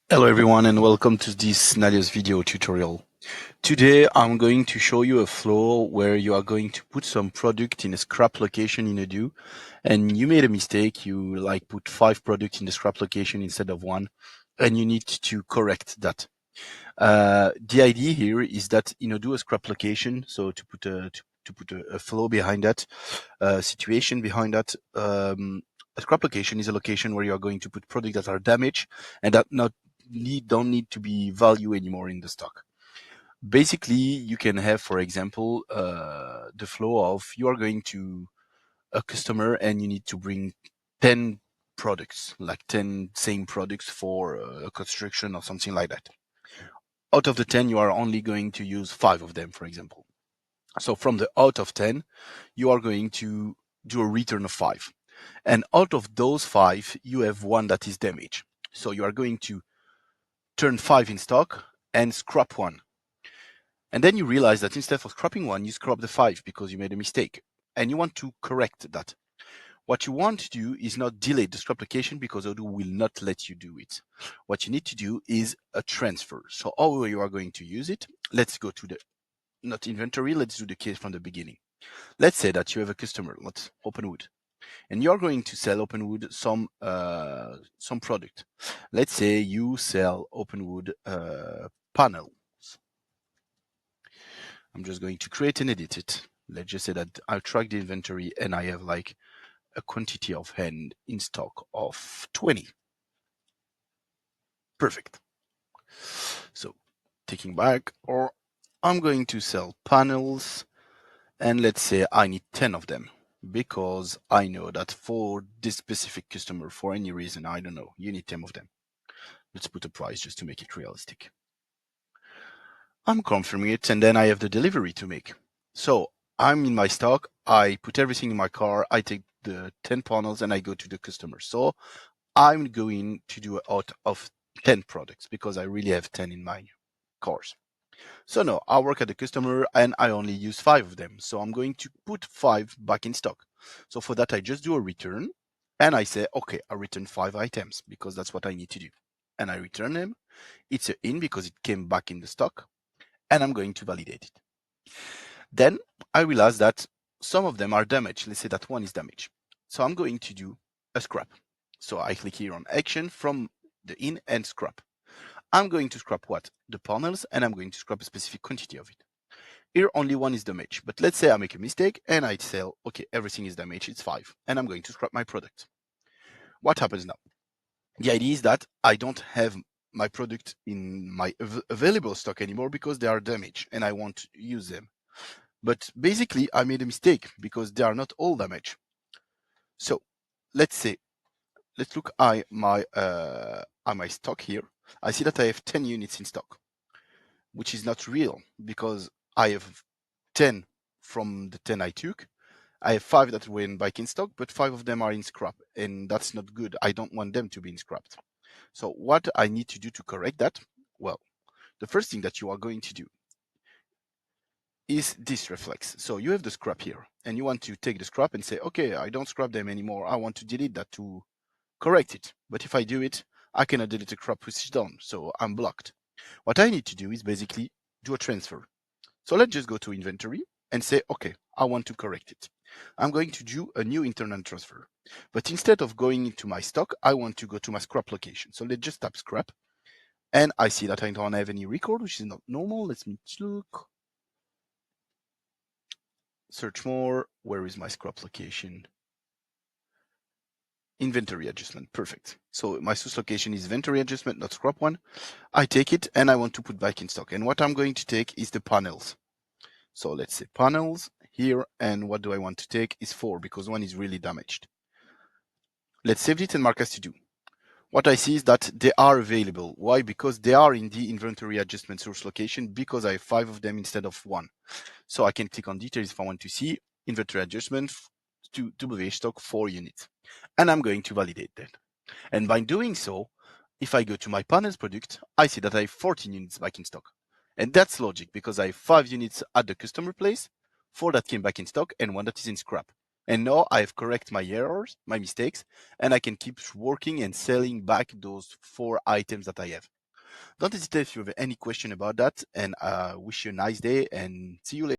Hello everyone and welcome to this Nalios video tutorial. Today I'm going to show you a flow where you are going to put some product in a scrap location in Odoo, and you made a mistake. You put 5 products in the scrap location instead of 1, and you need to correct that. The idea here is that in Odoo a scrap location, so to put a flow behind that, situation behind that, a scrap location is a location where you are going to put products that are damaged and that don't need to be value anymore in the stock. Basically, you can have, for example, the flow of you are going to a customer and you need to bring 10 products, like 10 same products for a construction or something like that. Out of the 10, you are only going to use 5 of them, for example. So from the out of 10, you are going to do a return of 5. And out of those 5, you have one that is damaged. So you are going to turn 5 in stock and scrap 1. And then you realize that instead of scrapping 1, you scrap the 5 because you made a mistake. And you want to correct that. What you want to do is not delete the scrap location because Odoo will not let you do it. What you need to do is a transfer. So how you are going to use it, let's go to the, not inventory, let's do the case from the beginning. Let's say that you have a customer, let's Openwood, and you're going to sell Openwood some product. Let's say you sell Openwood panels. I'm just going to create and edit it. Let's just say that I'll track the inventory and I have like a quantity of hand in stock of 20. Perfect. So taking back, or I'm going to sell panels, and let's say I need 10 of them because I know that for this specific customer, for any reason, I don't know, you need 10 of them. Let's put a price just to make it realistic. I'm confirming it, and then I have the delivery to make. So I'm in my stock, I put everything in my car, I take the 10 panels and I go to the customer. So I'm going to do out of 10 products because I really have 10 in my cars. So no, I work at the customer and I only use 5 of them. So I'm going to put 5 back in stock. So for that, I just do a return and I say, okay, I return 5 items because that's what I need to do. And I return them. It's a in because it came back in the stock, and I'm going to validate it. Then I realize that some of them are damaged. Let's say that one is damaged. So I'm going to do a scrap. So I click here on action from the in and scrap. I'm going to scrap what? The panels, and I'm going to scrap a specific quantity of it. Here only one is damaged, but let's say I make a mistake and I tell, okay, everything is damaged, it's 5, and I'm going to scrap my product. What happens now? The idea is that I don't have my product in my available stock anymore because they are damaged and I want to use them. But basically, I made a mistake because they are not all damaged. So let's look at my stock here. I see that I have 10 units in stock, which is not real because I have 10 from the 10 I took. I have 5 that were in back in stock, but 5 of them are in scrap, and that's not good. I don't want them to be in scrapped. So what I need to do to correct that? Well, the first thing that you are going to do is this reflex. So you have the scrap here, and you want to take the scrap and say, okay, I don't scrap them anymore. I want to delete that to correct it. But if I do it, I cannot delete the crop which is done, so I'm blocked. What I need to do is basically do a transfer. So let's just go to inventory and say, okay, I want to correct it. I'm going to do a new internal transfer. But instead of going into my stock, I want to go to my scrap location. So let's just tap scrap. And I see that I don't have any record, which is not normal. Let's look. Search more. Where is my scrap location? Inventory adjustment. Perfect. So my source location is inventory adjustment, not scrap one. I take it and I want to put back in stock. And what I'm going to take is the panels. So let's say panels here. And what do I want to take is 4 because one is really damaged. Let's save it and mark as to do. What I see is that they are available. Why? Because they are in the inventory adjustment source location because I have 5 of them instead of 1. So I can click on details if I want to see inventory adjustment to WH stock 4 units. And I'm going to validate that. And by doing so, if I go to my panels product, I see that I have 14 units back in stock. And that's logic because I have 5 units at the customer place, 4 that came back in stock, and 1 that is in scrap. And now I have correct my errors, my mistakes, and I can keep working and selling back those 4 items that I have. Don't hesitate if you have any question about that, and wish you a nice day and see you later.